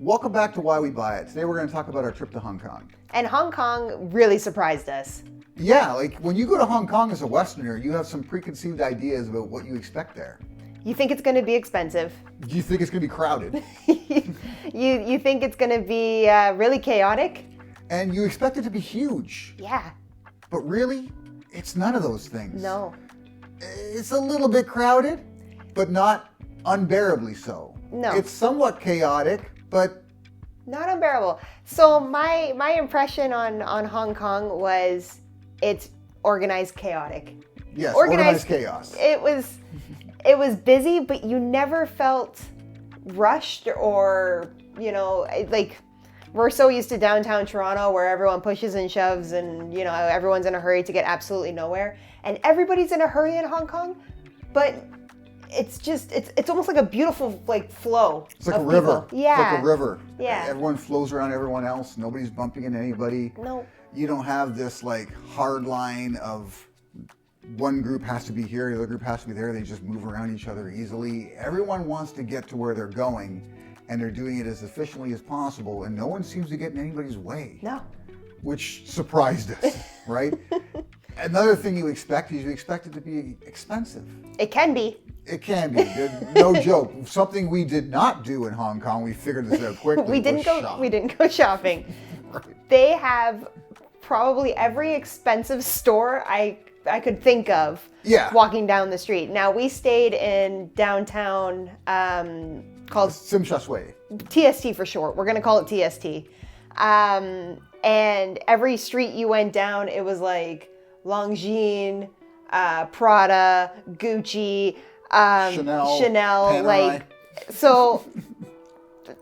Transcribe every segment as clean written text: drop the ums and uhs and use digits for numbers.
Welcome back to Why We Buy It. Today we're going to talk about our trip to Hong Kong. And Hong Kong really surprised us. Yeah, like when you go to Hong Kong as a Westerner, you have some preconceived ideas about what you expect there. You think it's going to be expensive. You think it's going to be crowded. you think it's going to be really chaotic. And you expect it to be huge. Yeah. But really, it's none of those things. No. It's a little bit crowded, but not unbearably so. No. It's somewhat chaotic, but not unbearable. So my impression on Hong Kong was it's organized chaotic. Yes, organized chaos. It was busy, but you never felt rushed or, like we're so used to downtown Toronto where everyone pushes and shoves and, everyone's in a hurry to get absolutely nowhere. And everybody's in a hurry in Hong Kong, but it's just, it's almost like a beautiful flow. It's like a river. Yeah. It's like a river. Yeah. Everyone flows around everyone else. Nobody's bumping into anybody. No. You don't have this hard line of one group has to be here, the other group has to be there. They just move around each other easily. Everyone wants to get to where they're going, and they're doing it as efficiently as possible, and no one seems to get in anybody's way. No. Which surprised us, right? Another thing you expect is you expect it to be expensive. It can be. It can be. No joke. Something we did not do in Hong Kong, we figured this out quickly. We didn't go shopping. Right. They have probably every expensive store I could think of walking down the street. Now, we stayed in downtown called Tsim Sha Tsui. TST for short. We're going to call it TST. And every street you went down, it was like Longines, Prada, Gucci, Chanel, Panerai. So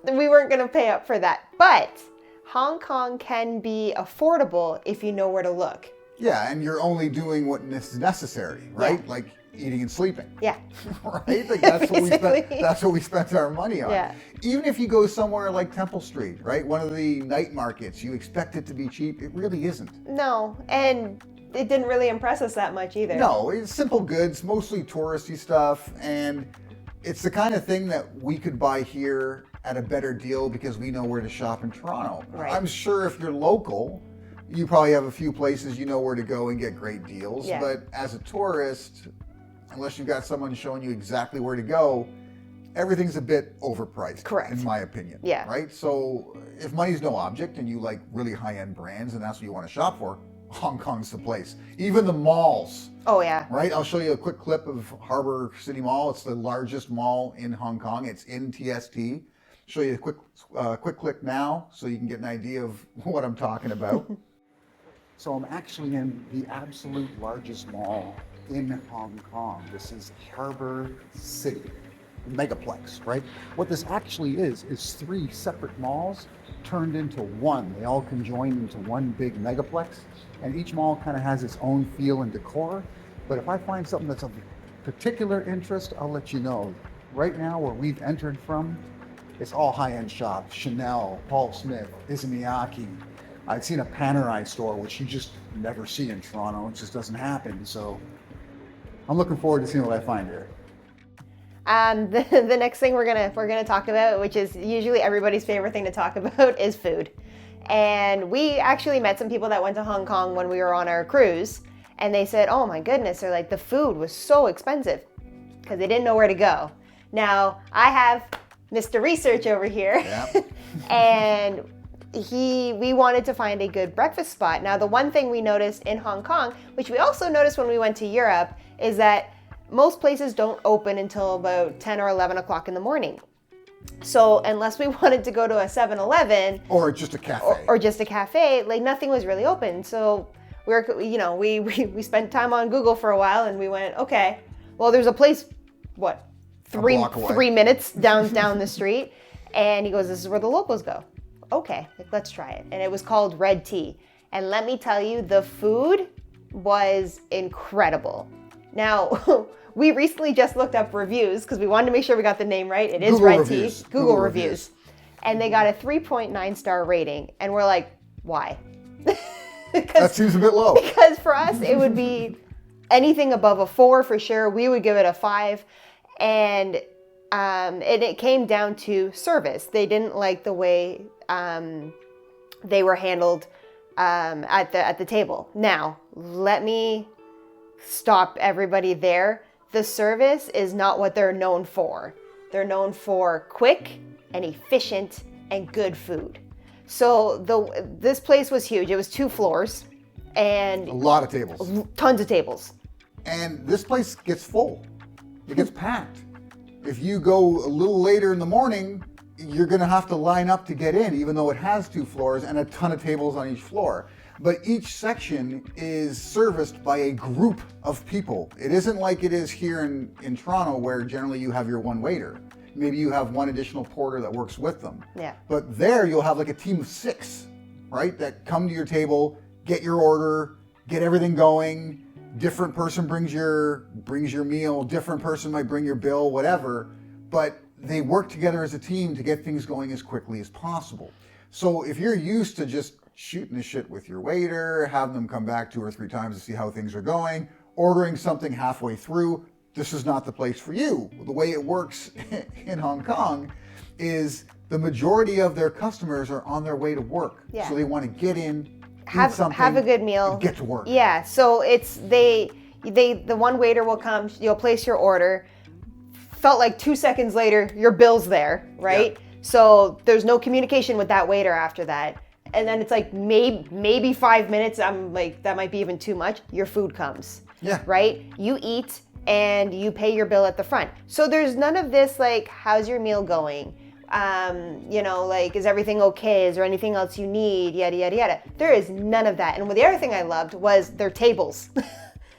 we weren't going to pay up for that. But Hong Kong can be affordable if you know where to look. Yeah, and you're only doing what is necessary, right? Yeah. Like eating and sleeping. Yeah. Right? That's what we spent our money on. Yeah. Even if you go somewhere like Temple Street, right? One of the night markets, you expect it to be cheap. It really isn't. No, and it didn't really impress us that much either. No, it's simple goods, mostly touristy stuff, and it's the kind of thing that we could buy here at a better deal because we know where to shop in Toronto. Right. I'm sure if you're local, you probably have a few places you know where to go and get great deals. Yeah. But as a tourist, unless you've got someone showing you exactly where to go, everything's a bit overpriced. Correct. In my opinion. Yeah. Right? So if money's no object and you like really high-end brands and that's what you want to shop for, Hong Kong's the place. Even the malls. Oh, yeah. Right? I'll show you a quick clip of Harbour City Mall. It's the largest mall in Hong Kong. It's in TST. Show you a quick click now so you can get an idea of what I'm talking about. So I'm actually in the absolute largest mall in Hong Kong. This is Harbour City, megaplex, right? What this actually is three separate malls turned into one. They all conjoined into one big megaplex, and each mall kind of has its own feel and decor. But if I find something that's of particular interest, I'll let you know. Right now, where we've entered from, it's all high-end shops. Chanel, Paul Smith, Izumiyaki. I'd seen a Panerai store, which you just never see in Toronto. It just doesn't happen. So I'm looking forward to seeing what I find here. The next thing we're gonna talk about, which is usually everybody's favorite thing to talk about, is food. And we actually met some people that went to Hong Kong when we were on our cruise, and they said, "Oh my goodness!" They're like, the food was so expensive because they didn't know where to go. Now I have Mr. Research over here, Yeah. and we wanted to find a good breakfast spot. Now, the one thing we noticed in Hong Kong, which we also noticed when we went to Europe, is that most places don't open until about 10 or 11 o'clock in the morning. So unless we wanted to go to a 7-Eleven or just a cafe, or just a cafe, nothing was really open. So we spent time on Google for a while, and we went, okay, well, there's a place, three minutes down the street, and he goes, this is where the locals go. Okay, let's try it. And it was called Red Tea. And let me tell you, the food was incredible. Now, we recently just looked up reviews because we wanted to make sure we got the name right. It is Red Tea. Google reviews. And they got a 3.9 star rating. And we're like, why? That seems a bit low. Because for us, it would be anything above a 4 for sure. We would give it a 5. And And it came down to service. They didn't like the way they were handled at the table. Now, let me stop everybody there. The service is not what they're known for. They're known for quick and efficient and good food. So this place was huge. It was 2 floors and A lot of tables. tons of tables. And this place gets full. It gets packed. If you go a little later in the morning, you're going to have to line up to get in, even though it has 2 floors and a ton of tables on each floor. But each section is serviced by a group of people. It isn't like it is here in Toronto, where generally you have your one waiter. Maybe you have one additional porter that works with them. Yeah. But there you'll have like a team of 6, right? That come to your table, get your order, get everything going. Different person brings your meal, different person might bring your bill, whatever, but they work together as a team to get things going as quickly as possible. So if you're used to just shooting the shit with your waiter, having them come back 2 or 3 times to see how things are going, ordering something halfway through, this is not the place for you. The way it works in Hong Kong is the majority of their customers are on their way to work. Yeah. So they want to get in, Have a good meal, and get to work. Yeah, so it's the one waiter will come, you'll place your order. Felt like 2 seconds later, your bill's there, right? Yeah. So there's no communication with that waiter after that. And then it's like maybe 5 minutes. I'm like, that might be even too much. Your food comes. Yeah. Right? You eat and you pay your bill at the front. So there's none of this like, how's your meal going? Like, is everything okay? Is there anything else you need? Yada, yada, yada. There is none of that. And the other thing I loved was their tables.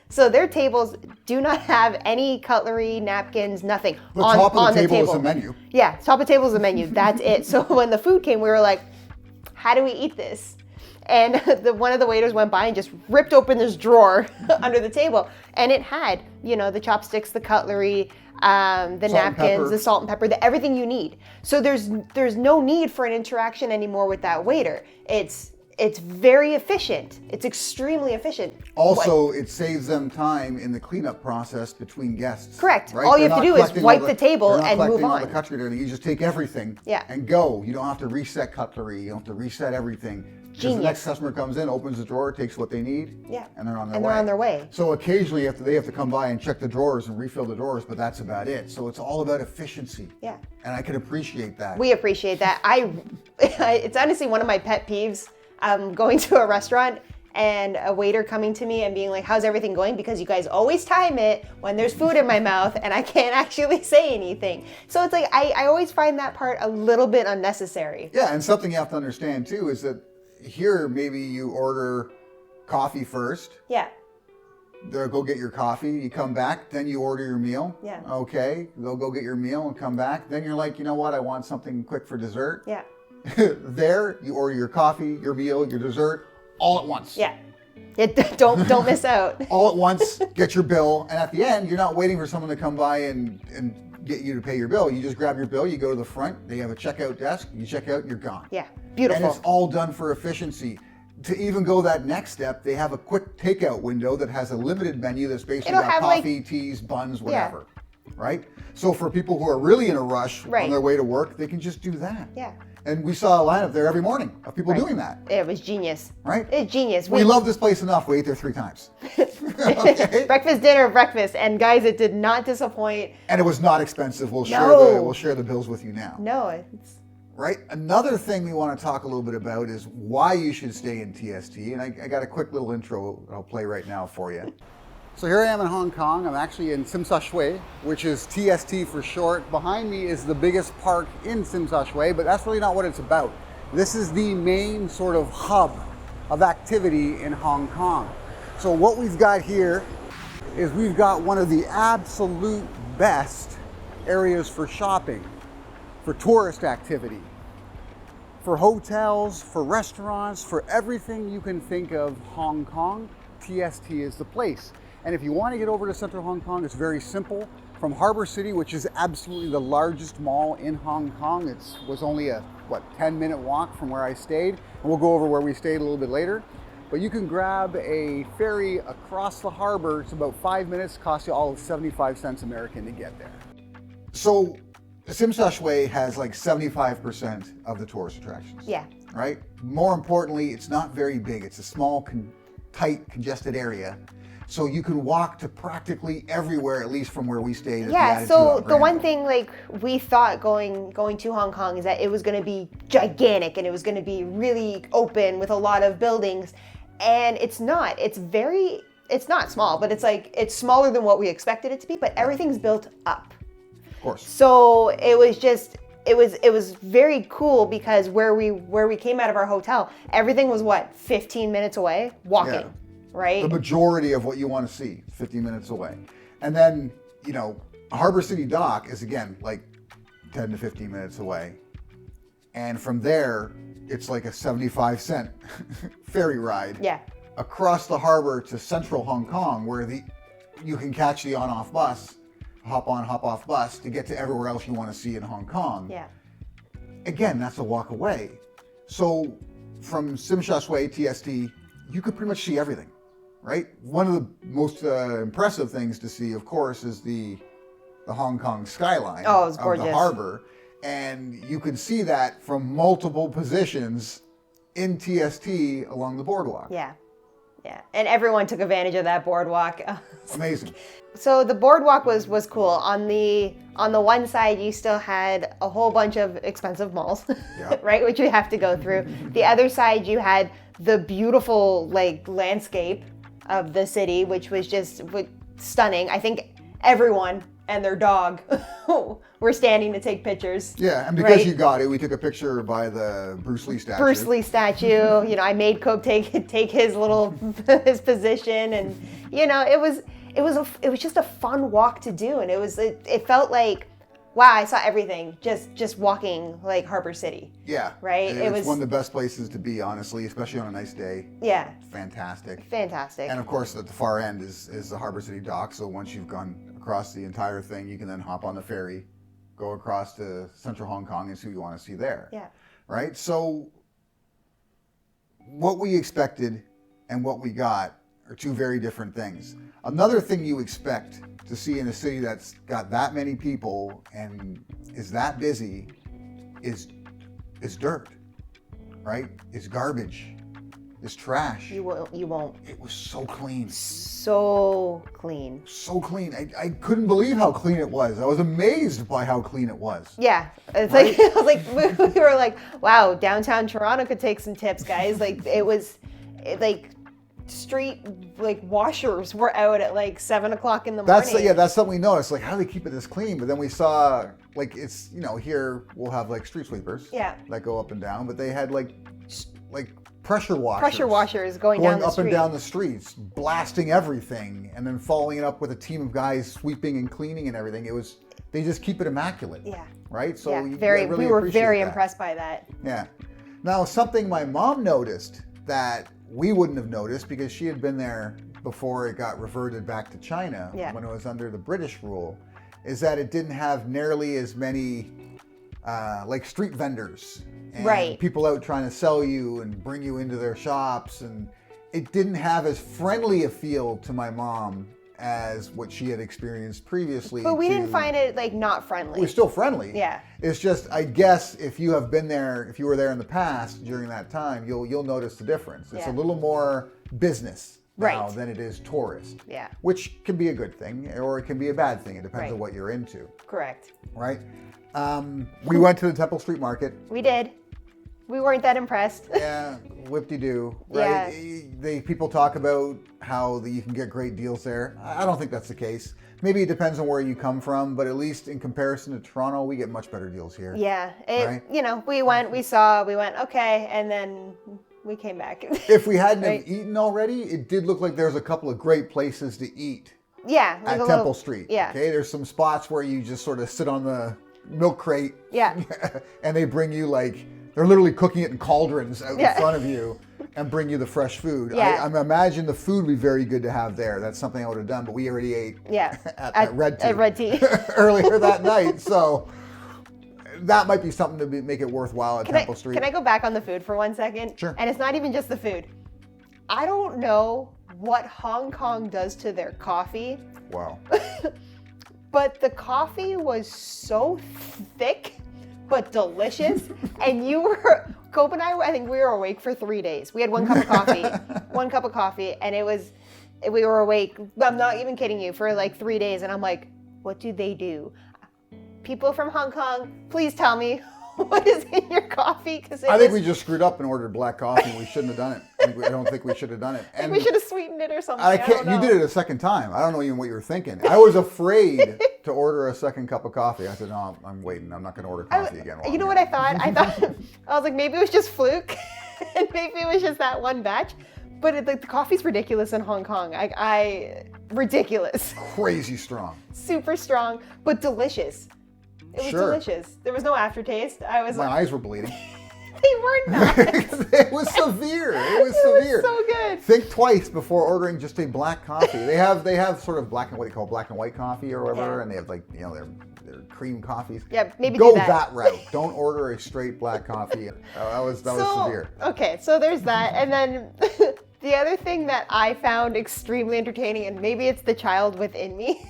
So their tables do not have any cutlery, napkins, nothing The on top of the the table table. is a menu. Yeah, top of the table is a menu. That's it. So when the food came, we were like, how do we eat this? And one of the waiters went by and just ripped open this drawer under the table. And it had, the chopsticks, the cutlery, the napkins, the salt and pepper, everything you need. So there's no need for an interaction anymore with that waiter. It's very efficient. It's extremely efficient. Also, it saves them time in the cleanup process between guests. Correct. Right? All you They're have to not do is collecting wipe all the table and move collecting all on. the cutlery. You just take everything and go. You don't have to reset cutlery. You don't have to reset everything. Because the next customer comes in, opens the drawer, takes what they need, and they're on their way. So occasionally they have to come by and check the drawers and refill the drawers, but that's about it. So it's all about efficiency. Yeah. And I can appreciate that. We appreciate that. It's honestly one of my pet peeves. Going to a restaurant and a waiter coming to me and being like, how's everything going? Because you guys always time it when there's food in my mouth and I can't actually say anything. So it's like, I always find that part a little bit unnecessary. Yeah, and something you have to understand too is that here maybe you order coffee first. Yeah. They'll go get your coffee, you come back, then you order your meal. Yeah. Okay, they'll go get your meal and come back. Then you're like, you know what, I want something quick for dessert. Yeah. There, you order your coffee, your meal, your dessert, all at once. Yeah. Don't miss out. All at once, get your bill, and at the end, you're not waiting for someone to come by and get you to pay your bill. You just grab your bill, you go to the front, they have a checkout desk, you check out, you're gone. Yeah, beautiful. And it's all done for efficiency. To even go that next step, they have a quick takeout window that has a limited menu that's basically got coffee, teas, buns, whatever. Yeah. Right? So for people who are really in a rush on their way to work, they can just do that. Yeah. And we saw a lineup there every morning of people doing that. It was genius. Right? It's genius. We love this place enough. We ate there 3 times. Okay. Breakfast, dinner, breakfast. And guys, it did not disappoint. And it was not expensive. We'll share the bills with you now. No, it's... Right? Another thing we want to talk a little bit about is why you should stay in TST. And I got a quick little intro I'll play right now for you. So here I am in Hong Kong. I'm actually in Tsim Sha Tsui, which is TST for short. Behind me is the biggest park in Tsim Sha Tsui, but that's really not what it's about. This is the main sort of hub of activity in Hong Kong. So what we've got here is we've got one of the absolute best areas for shopping, for tourist activity, for hotels, for restaurants, for everything you can think of Hong Kong, TST is the place. And if you want to get over to central Hong Kong, it's very simple. From Harbour City, which is absolutely the largest mall in Hong Kong, it was only a 10-minute walk from where I stayed. And we'll go over where we stayed a little bit later. But you can grab a ferry across the harbor. It's about 5 minutes, costs you all of 75 cents American to get there. So Tsim Sha Tsui has like 75% of the tourist attractions. Yeah. Right? More importantly, it's not very big. It's a small, tight, congested area. So you can walk to practically everywhere, at least from where we stayed. At Yeah, the so Attitude the one Granville. thing like we thought going to Hong Kong is that it was going to be gigantic and it was going to be really open with a lot of buildings, and it's not. It's not small, but it's smaller than what we expected it to be, but everything's built up. Of course. So it was very cool because where we came out of our hotel, everything was 15 minutes away walking. Yeah. Right? The majority of what you want to see, 50 minutes away. And then, Harbor City Dock is again like 10 to 15 minutes away. And from there, it's like a 75-cent ferry ride Yeah. across the harbor to central Hong Kong, where you can catch the on-off bus, hop on, hop off bus to get to everywhere else you want to see in Hong Kong. Yeah. Again, that's a walk away. So from Tsim Sha Tsui, TST, you could pretty much see everything. Right? One of the most impressive things to see, of course, is the Hong Kong skyline it's of gorgeous. the harbor. And you can see that from multiple positions in TST along the boardwalk. Yeah. Yeah. And everyone took advantage of that boardwalk. Amazing. So the boardwalk was cool. On the one side, you still had a whole bunch of expensive malls, Yeah. right, which you have to go through. The other side, you had the beautiful landscape of the city, which was just stunning. I think everyone and their dog were standing to take pictures. Yeah, and because right? you got it, we took a picture by the Bruce Lee statue. Bruce Lee statue. I made Cope take his little his position, and it was just a fun walk to do, and it felt like, wow, I saw everything just walking like Harbor City. Yeah. Right? It was one of the best places to be, honestly, especially on a nice day. Yeah. Fantastic. Fantastic. And of course, at the far end is the Harbor City Dock. So once you've gone across the entire thing, you can then hop on the ferry, go across to central Hong Kong and see what you want to see there. Yeah. Right? So what we expected and what we got are two very different things. Another thing you expect to see in a city that's got that many people and is that busy is dirt, right? Is garbage, is trash. You won't. It was so clean. So clean. So clean. I couldn't believe how clean it was. I was amazed by how clean it was. Yeah, it's Right? like I was like we were like, wow, downtown Toronto could take some tips, guys. Street washers were out at 7 o'clock in the morning. That's something we noticed. Like, how do they keep it this clean? But then we saw it's here we'll have street sweepers. Yeah. That go up and down, but they had pressure washers. Pressure washers going down the up street. and down the streets, blasting everything, and then following it up with a team of guys sweeping and cleaning and everything. They just keep it immaculate. Yeah. Right? So yeah, we were very impressed by that. Yeah. Now, something my mom noticed that we wouldn't have noticed because she had been there before it got reverted back to China when it was under the British rule, is that it didn't have nearly as many street vendors and people out trying to sell you and bring you into their shops, and it didn't have as friendly a feel to my mom as what she had experienced previously. But we didn't find it not friendly. It was still friendly. Yeah. It's just, I guess, if you have been there, if you were there in the past during that time, you'll notice the difference. It's a little more business now than it is tourist. Yeah. Which can be a good thing or it can be a bad thing. It depends on what you're into. Correct. Right? We went to the Temple Street Market. We did. We weren't that impressed. Yeah, whip-de-doo, right? People talk about how you can get great deals there. I don't think that's the case. Maybe it depends on where you come from, but at least in comparison to Toronto, we get much better deals here. Yeah, we went, okay, and then we came back. If we hadn't have eaten already, it did look like there's a couple of great places to eat. Yeah. At Temple Street. Yeah. Okay, there's some spots where you just sort of sit on the milk crate. Yeah. And they bring you they're literally cooking it in cauldrons out in front of you and bring you the fresh food. Yeah. I imagine the food would be very good to have there. That's something I would have done, but we already ate at Red Tea, at Red Tea. earlier that night. So that might be something to make it worthwhile at Temple Street. Can I go back on the food for 1 second? Sure. And it's not even just the food. I don't know what Hong Kong does to their coffee. Wow. but the coffee was so thick but delicious. And Cope and I think we were awake for 3 days. We had one cup of coffee, and we were awake, I'm not even kidding you, for like 3 days. And I'm like, what do they do? People from Hong Kong, please tell me what is in your coffee? I think we just screwed up and ordered black coffee. We shouldn't have done it. I don't think we should have done it. And we should have sweetened it or something. You did it a second time. I don't know even what you were thinking. I was afraid to order a second cup of coffee. I said, no, I'm waiting. I'm not going to order coffee again. You know what I thought? I was like, maybe it was just fluke. And maybe it was just that one batch. But the coffee's ridiculous in Hong Kong. Ridiculous. Crazy strong. Super strong, but delicious. It was delicious. There was no aftertaste. My eyes were bleeding. They were not. It was severe. It was so good. Think twice before ordering just a black coffee. They have sort of what they call black and white coffee or whatever, and they have their cream coffees. Yeah, maybe go do that route. Don't order a straight black coffee. That was severe. Okay, so there's that, and then the other thing that I found extremely entertaining, and maybe it's the child within me,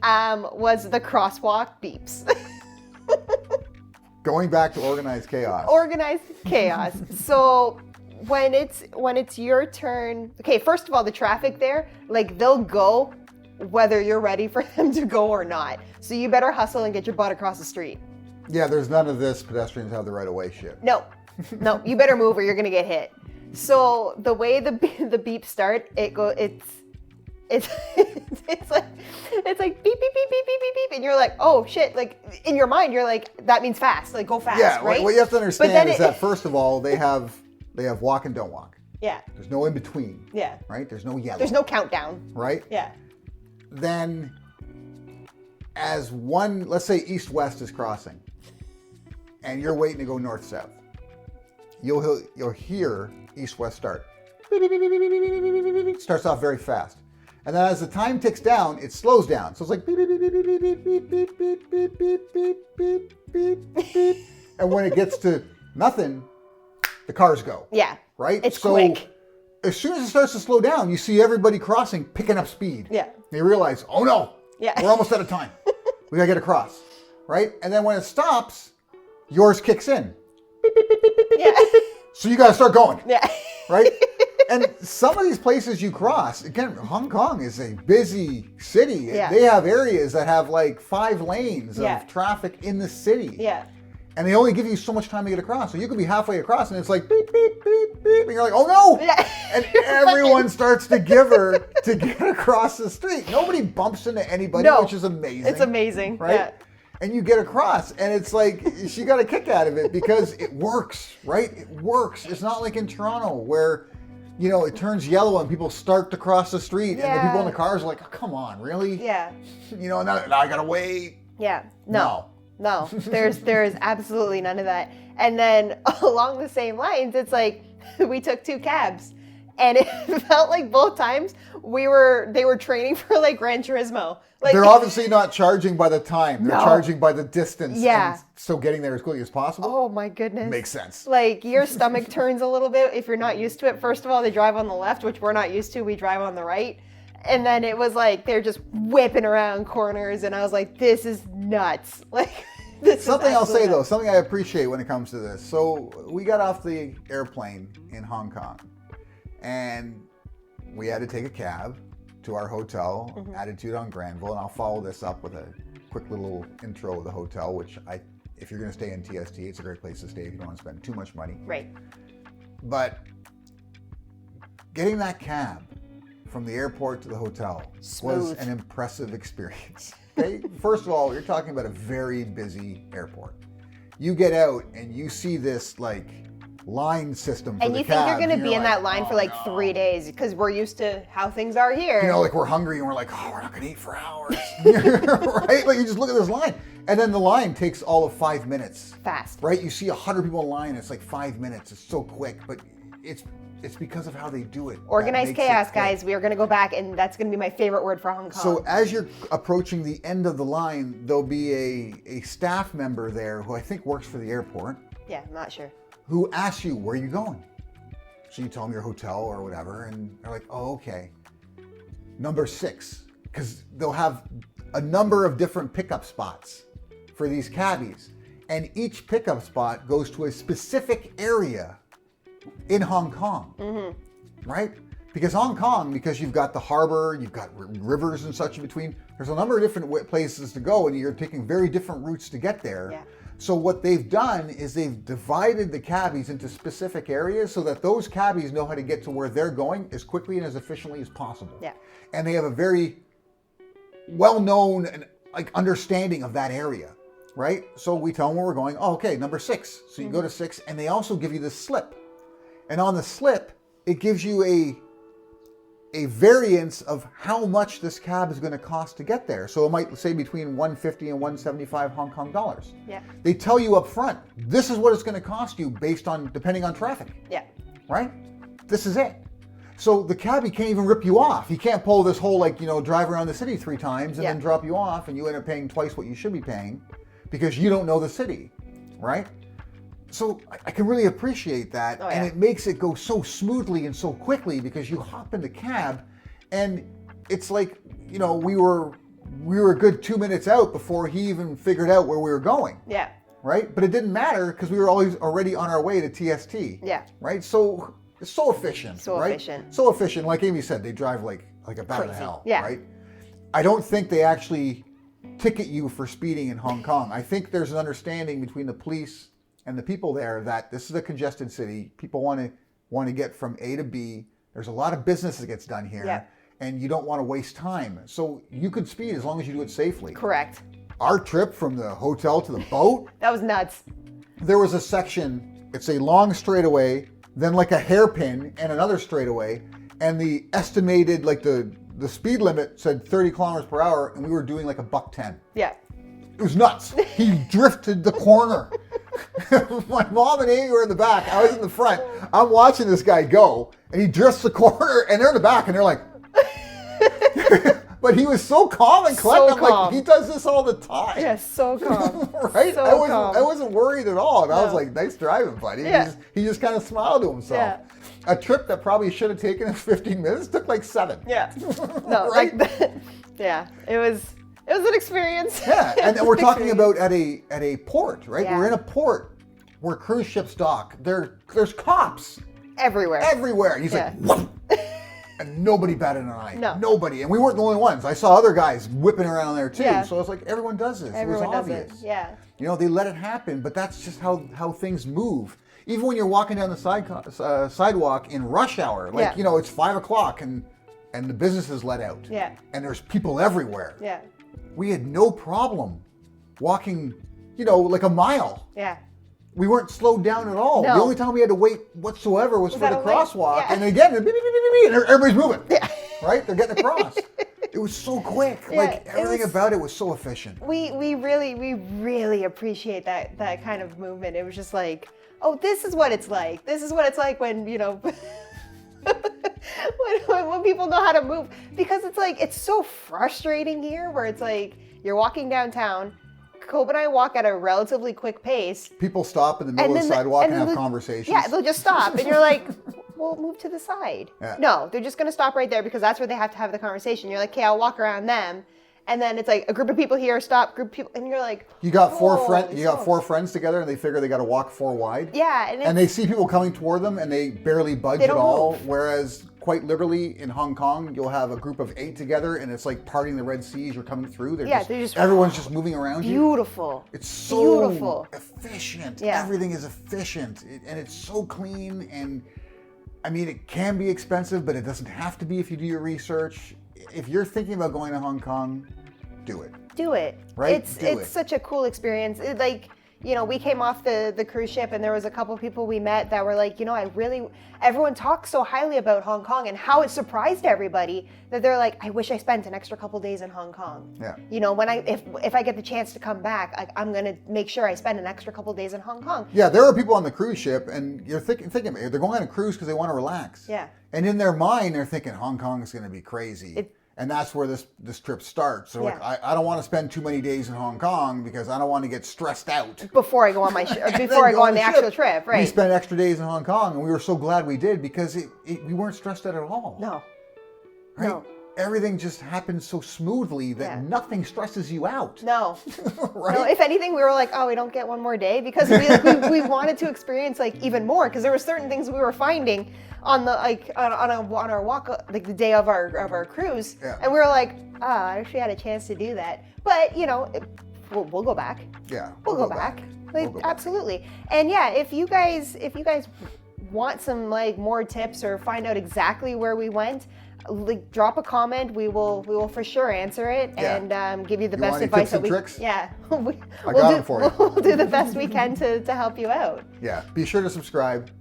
was the crosswalk beeps. Going back to organized chaos. Organized chaos. So when it's your turn, okay, first of all, the traffic there, like they'll go whether you're ready for them to go or not. So you better hustle and get your butt across the street. Yeah, there's none of this pedestrians have the right of way shit. No, you better move or you're gonna get hit. So the way the beeps start, it's like beep, beep, beep, beep, beep, beep, beep, and you're like, oh shit, like in your mind, you're like, that means fast, like go fast, right? What you have to understand is that first of all, they have walk and don't walk. Yeah. There's no in between. Yeah. Right? There's no yellow. There's no countdown. Right? Yeah. Then as let's say east-west is crossing, and you're waiting to go north-south, you'll hear east-west start. It starts off very fast. And then as the time ticks down, it slows down. So it's like beep, beep, beep, beep, beep, beep, beep, beep, beep, beep, beep, beep, beep, beep. And when it gets to nothing, the cars go. Yeah. Right? It's quick. As soon as it starts to slow down, you see everybody crossing, picking up speed. Yeah. They realize, oh no, we're almost out of time. We gotta get across. Right? And then when it stops, yours kicks in. Yeah. So you gotta start going. Yeah. Right? And some of these places you cross, again, Hong Kong is a busy city. Yeah. They have areas that have like 5 lanes of traffic in the city. Yeah. And they only give you so much time to get across. So you could be halfway across and it's like beep, beep, beep, beep. And you're like, oh no! Yeah. And everyone starts to give her to get across the street. Nobody bumps into anybody, which is amazing. It's amazing. Right? Yeah. And you get across, and it's like, she got a kick out of it because it works, right? It works. It's not like in Toronto where, it turns yellow and people start to cross the street, and the people in the cars are like, oh, come on, really? Yeah. And now I gotta wait. Yeah. No. There's absolutely none of that. And then along the same lines, it's like we took 2 cabs, and it felt like both times they were training for like Gran Turismo. Like, they're obviously not charging by the time. They're charging by the distance. Yeah. And so getting there as quickly as possible. Oh my goodness. Makes sense. Like your stomach turns a little bit if you're not used to it. First of all, they drive on the left, which we're not used to. We drive on the right. And then it was like they're just whipping around corners, and I was like, this is nuts. Like something I'll say though, something I appreciate when it comes to this. So we got off the airplane in Hong Kong, and we had to take a cab to our hotel, Attitude on Granville, and I'll follow this up with a quick little intro of the hotel, which if you're going to stay in TST, it's a great place to stay if you don't want to spend too much money. Right. But getting that cab from the airport to the hotel was an impressive experience. Okay? First of all, you're talking about a very busy airport. You get out and you see this like line system for and the you think cabs, you're going to be in that line for like 3 days because we're used to how things are here. Like we're hungry and we're like, oh, we're not going to eat for hours. Right? Like you just look at this line. And then the line takes all of 5 minutes. Fast. Right? You see 100 people in line, it's like 5 minutes. It's so quick, but it's because of how they do it. Organized chaos, guys. We are going to go back, and that's going to be my favorite word for Hong Kong. So as you're approaching the end of the line, there'll be a staff member there who I think works for the airport. Yeah, I'm not sure. Who asks you, where are you going? So you tell them your hotel or whatever, and they're like, oh, okay. Number 6, because they'll have a number of different pickup spots for these cabbies. And each pickup spot goes to a specific area in Hong Kong, right? Because Hong Kong, because you've got the harbor, you've got rivers and such in between, there's a number of different places to go, and you're taking very different routes to get there. Yeah. So what they've done is they've divided the cabbies into specific areas so that those cabbies know how to get to where they're going as quickly and as efficiently as possible. Yeah. And they have a very well-known and like understanding of that area, right? So we tell them where we're going. Oh, okay, number 6. So you go to 6, and they also give you the slip. And on the slip, it gives you a variance of how much this cab is going to cost to get there. So it might say between 150 and 175 Hong Kong dollars. Yeah. They tell you up front, this is what it's going to cost you based on, depending on traffic. Yeah. Right? This is it. So the cabbie can't even rip you off. He can't pull this whole, like, drive around the city 3 times and then drop you off, and you end up paying twice what you should be paying because you don't know the city, right? So I can really appreciate that, and it makes it go so smoothly and so quickly because you hop in the cab, and it's like, we were a good 2 minutes out before he even figured out where we were going. Yeah. Right? But it didn't matter because we were always already on our way to TST. Yeah. Right? So it's so efficient. So right? efficient. So efficient. Like Amy said, they drive like a bat out of hell. Yeah. Right? I don't think they actually ticket you for speeding in Hong Kong. I think there's an understanding between the police and the people there that this is a congested city. People want to get from A to B. There's a lot of business that gets done here. Yeah. And you don't want to waste time. So you could speed as long as you do it safely. Correct. Our trip from the hotel to the boat, That was nuts. there was a section, it's a long straightaway, then like a hairpin and another straightaway, and the estimated, like the speed limit said 30 kilometers per hour, and we were doing like $1.10. Yeah. It was nuts. He drifted the corner. My mom and Amy were in the back. I was in the front. I'm watching this guy go, and he drifts the corner, and they're in the back, and they're like... But he was so calm and collected. So I'm like, calm. he does this all the time. Yeah, so calm. Right? So I wasn't worried at all. And I was No. like, nice driving, buddy. Yeah. He just kind of smiled to himself. Yeah. A trip that probably should have taken us 15 minutes took like 7. Yeah. No, Right? like that. Yeah. It was an experience. Yeah, and we're talking about at a port, right? Yeah. We're in a port where cruise ships dock. There's cops Everywhere. everywhere. And he's Yeah. like, whoop. And nobody batted an eye. No. Nobody. And we weren't the only ones. I saw other guys whipping around there too. Yeah. So it's like, everyone does this. Everyone it was does obvious. it. Yeah. They let it happen, but that's just how things move. Even when you're walking down the sidewalk in rush hour, like, Yeah. it's 5 o'clock and the business is let out. Yeah. And there's people everywhere. Yeah. We had no problem walking, like a mile. Yeah. We weren't slowed down at all. No. The only time we had to wait whatsoever was for the that a wait? crosswalk. Yeah. And again, beep, beep, beep, beep, beep, and everybody's moving. Yeah. Right? They're getting across. It was so quick. Yeah, like it everything was- about it was so efficient. We really appreciate that kind of movement. It was just like, oh, this is what it's like. This is what it's like when, when people know how to move. Because it's like, it's so frustrating here where it's like, you're walking downtown, Cobe and I walk at a relatively quick pace. People stop in the middle of the then sidewalk and then have they'll- conversations. Yeah, they'll just stop. And you're like, well, move to the side. Yeah. No, they're just going to stop right there because that's where they have to have the conversation. You're like, okay, I'll walk around them. And then it's like a group of people here, stop, group of people. And you're like, You got four holy friends together, and they figure they got to walk 4 wide. yeah. And they see people coming toward them, and they barely budge They at don't all. move. Whereas, quite literally, in Hong Kong, you'll have a group of 8 together, and it's like parting the Red Sea as you're coming through. they're just everyone's just moving around you. beautiful. It's so beautiful. efficient. Yeah. Everything is efficient, and it's so clean. And I mean, it can be expensive, but it doesn't have to be if you do your research. If you're thinking about going to Hong Kong, do it. Do it. Right? It's Do it. such a cool experience. We came off the cruise ship and there was a couple people we met that were like, everyone talks so highly about Hong Kong and how it surprised everybody that they're like, I wish I spent an extra couple days in Hong Kong. Yeah. If I get the chance to come back, I'm going to make sure I spend an extra couple days in Hong Kong. Yeah, there are people on the cruise ship, and you're thinking they're going on a cruise because they want to relax. Yeah. And in their mind, they're thinking Hong Kong is going to be crazy. And that's where this trip starts. They're like, I don't want to spend too many days in Hong Kong because I don't want to get stressed out. Before I go on the actual trip, right? We spent extra days in Hong Kong, and we were so glad we did because we weren't stressed out at all. No. Right? No. everything just happens so smoothly that nothing stresses you out. No. Right? No, if anything, we were like, oh, we don't get one more day because we wanted to experience like even more because there were certain things we were finding on the on our walk like the day of our cruise, and we were like, I actually had a chance to do that. But you know, we'll go back. Yeah, we'll go back. Like absolutely. And yeah, if you guys want some like more tips or find out exactly where we went, like drop a comment. We will for sure answer it and give you the best advice that we. Tricks? Yeah, I got them for you. We'll do the best we can to help you out. Yeah, be sure to subscribe.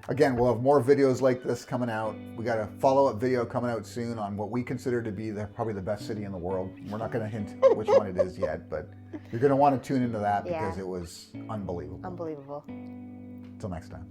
Again, we'll have more videos like this coming out. We got a follow-up video coming out soon on what we consider to be probably the best city in the world. We're not going to hint which one it is yet, but you're going to want to tune into that because it was unbelievable. Unbelievable. Until next time.